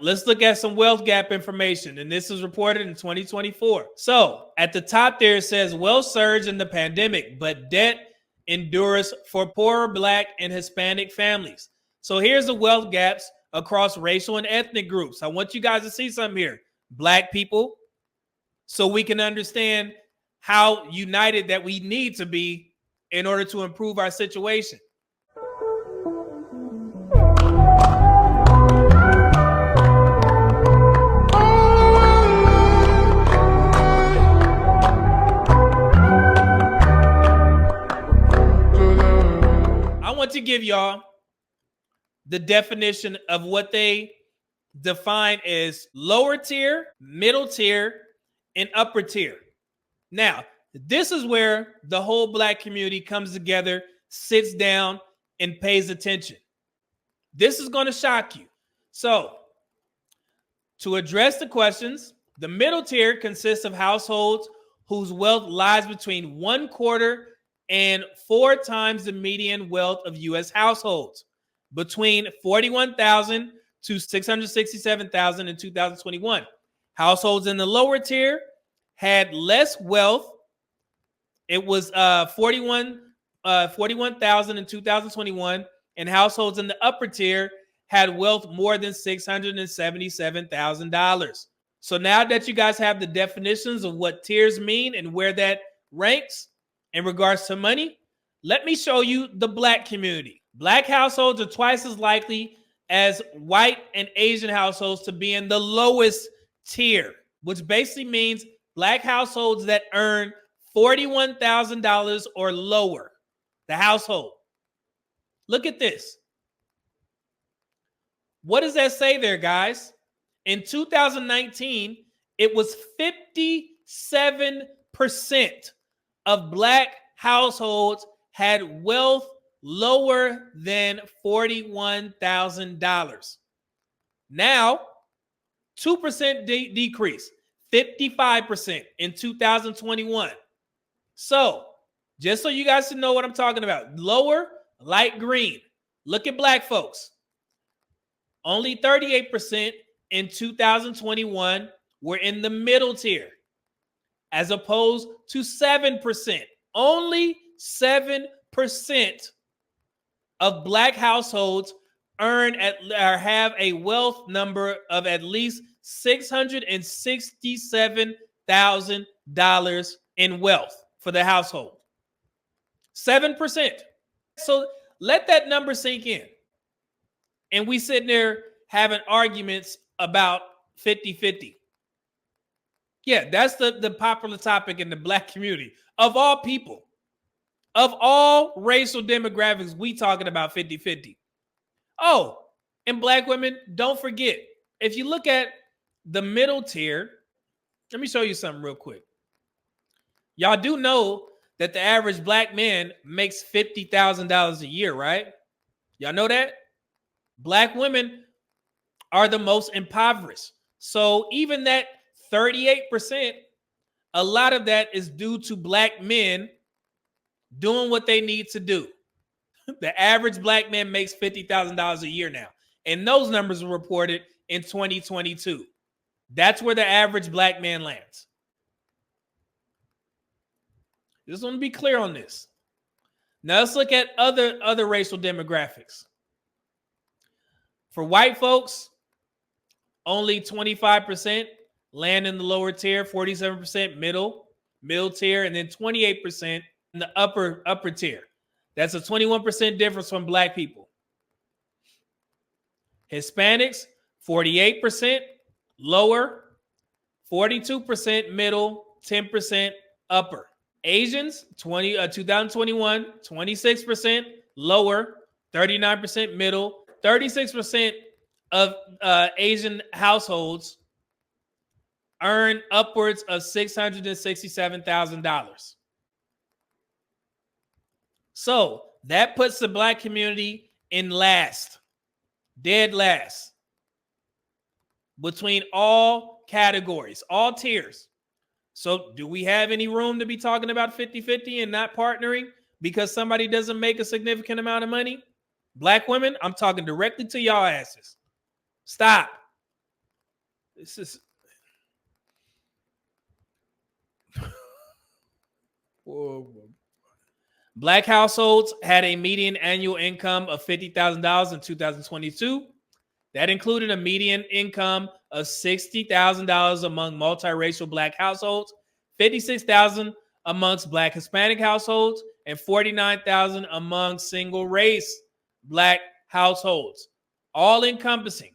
Let's look at some wealth gap information, and this was reported in 2024. So at the top there, it says wealth surge in the pandemic, but debt endures for poor Black and Hispanic families. So here's the wealth gaps across racial and ethnic groups. I want you guys to see something here. Black people, so we can understand how united that we need to be in order to improve our situation. I want to give y'all the definition of what they define as lower tier, middle tier, and upper tier. Now, this is where the whole Black community comes together, sits down, and pays attention. This is going to shock you. So, to address the questions, the middle tier consists of households whose wealth lies between 1/4 and 4 times the median wealth of U.S. households, between $41,000 to $667,000 in 2021. Households in the lower tier had less wealth. It was $41,000 in 2021, and households in the upper tier had wealth more than $677,000. So now that you guys have the definitions of what tiers mean and where that ranks in regards to money, let me show you the Black community. Black households are twice as likely as white and Asian households to be in the lowest tier, which basically means Black households that earn $41,000 or lower, the household. Look at this. What does that say there, guys? In 2019, it was 57% of Black households had wealth lower than $41,000. Now, 2% decrease, 55% in 2021. So, just so you guys know what I'm talking about, lower, light green. Look at Black folks. Only 38% in 2021 were in the middle tier, as opposed to 7%. Only 7% of Black households earn or have a wealth number of at least $667,000 in wealth for the household. 7%. So let that number sink in. And we sitting there having arguments about 50-50. Yeah, that's the popular topic in the Black community. Of all people, of all racial demographics, we talking about 50-50. Oh, and Black women, don't forget, if you look at the middle tier, let me show you something real quick. Y'all do know that the average Black man makes $50,000 a year, right? Y'all know that? Black women are the most impoverished. So even that 38%, a lot of that is due to Black men doing what they need to do. The average Black man makes $50,000 a year now. And those numbers were reported in 2022. That's where the average Black man lands. Just want to be clear on this. Now let's look at other racial demographics. For white folks, only 25% land in the lower tier, 47% middle tier, and then 28% in the upper tier. That's a 21% difference from Black people. Hispanics, 48% lower, 42% middle, 10% upper. Asians, 2021, 26% lower, 39% middle, 36% of Asian households earn upwards of $667,000. So that puts the Black community in last, dead last, between all categories, all tiers. So do we have any room to be talking about 50-50 and not partnering because somebody doesn't make a significant amount of money? Black women, I'm talking directly to y'all asses. Stop. This is Black households had a median annual income of $50,000 in 2022. That included a median income of $60,000 among multiracial Black households, $56,000 amongst Black Hispanic households, and $49,000 among single race Black households. All encompassing.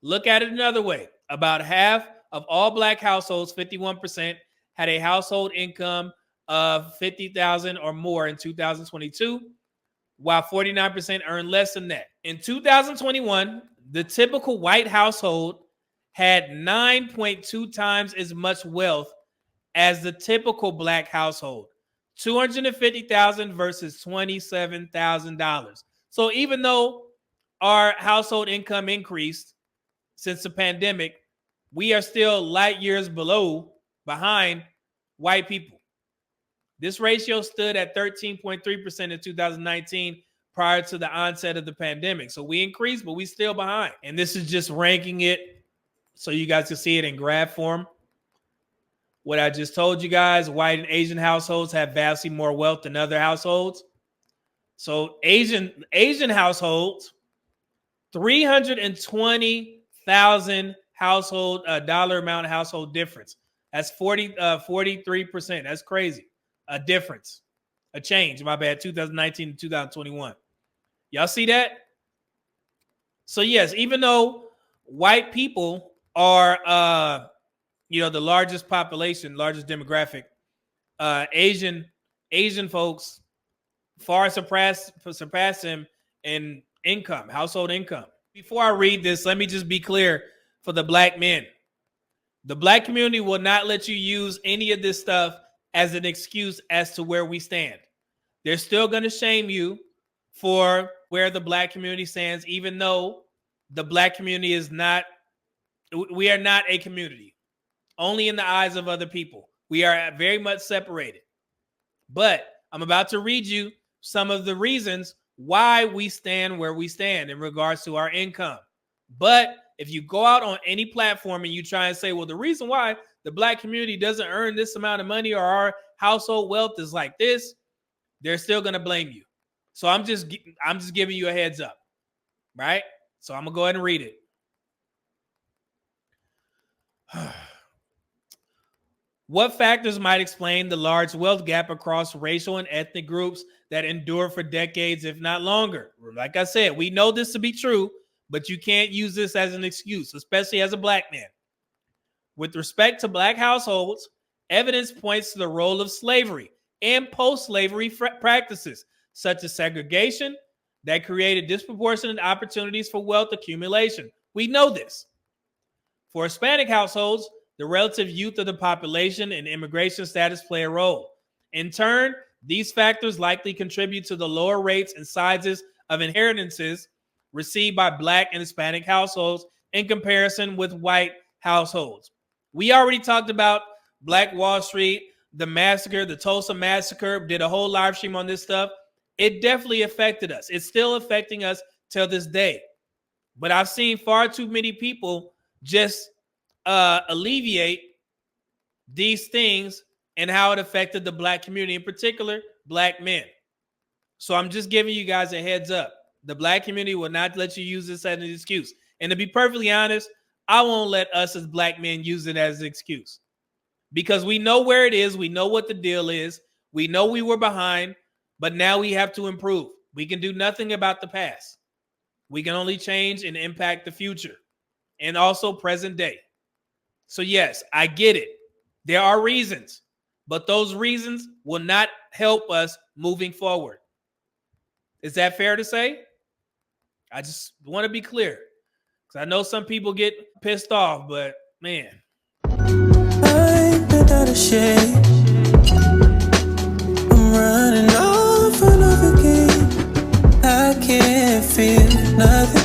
Look at it another way. About half of all Black households, 51%, had a household income of $50,000 or more in 2022, while 49% earned less than that. In 2021, the typical white household had 9.2 times as much wealth as the typical Black household, $250,000 versus $27,000. So even though our household income increased since the pandemic, we are still light years behind white people. This ratio stood at 13.3% in 2019 prior to the onset of the pandemic. So we increased, but we still behind. And this is just ranking it so you guys can see it in graph form. What I just told you guys, white and Asian households have vastly more wealth than other households. So Asian households, $320,000 household dollar amount household difference. That's 43%. That's crazy. A difference, a change. My bad. 2019 to 2021. Y'all see that? So yes, even though white people are, the largest population, largest demographic, Asian folks far surpass them in income, household income. Before I read this, let me just be clear for the Black men. The Black community will not let you use any of this stuff as an excuse as to where we stand. They're still going to shame you for where the Black community stands, even though the Black community is not, we are not a community, only in the eyes of other people. We are very much separated. But I'm about to read you some of the reasons why we stand where we stand in regards to our income. But if you go out on any platform and you try and say, well, the reason why the Black community doesn't earn this amount of money or our household wealth is like this, they're still going to blame you. So I'm just giving you a heads up, right? So I'm going to go ahead and read it. What factors might explain the large wealth gap across racial and ethnic groups that endure for decades, if not longer? Like I said, we know this to be true, but you can't use this as an excuse, especially as a Black man. With respect to Black households, evidence points to the role of slavery and post-slavery practices, such as segregation, that created disproportionate opportunities for wealth accumulation. We know this. For Hispanic households, the relative youth of the population and immigration status play a role. In turn, these factors likely contribute to the lower rates and sizes of inheritances received by Black and Hispanic households in comparison with white households. We already talked about Black Wall Street, the massacre, the Tulsa massacre, did a whole live stream on this stuff. It definitely affected us. It's still affecting us till this day. But I've seen far too many people just alleviate these things and how it affected the Black community, in particular, Black men. So I'm just giving you guys a heads up. The Black community will not let you use this as an excuse. And to be perfectly honest, I won't let us as Black men use it as an excuse, because we know where it is. We know what the deal is. We know we were behind, but now we have to improve. We can do nothing about the past. We can only change and impact the future and also present day. So yes, I get it. There are reasons, but those reasons will not help us moving forward. Is that fair to say? I just want to be clear, because I know some people get pissed off, but man. I'm without a shade. I'm running off another game. I can't feel nothing.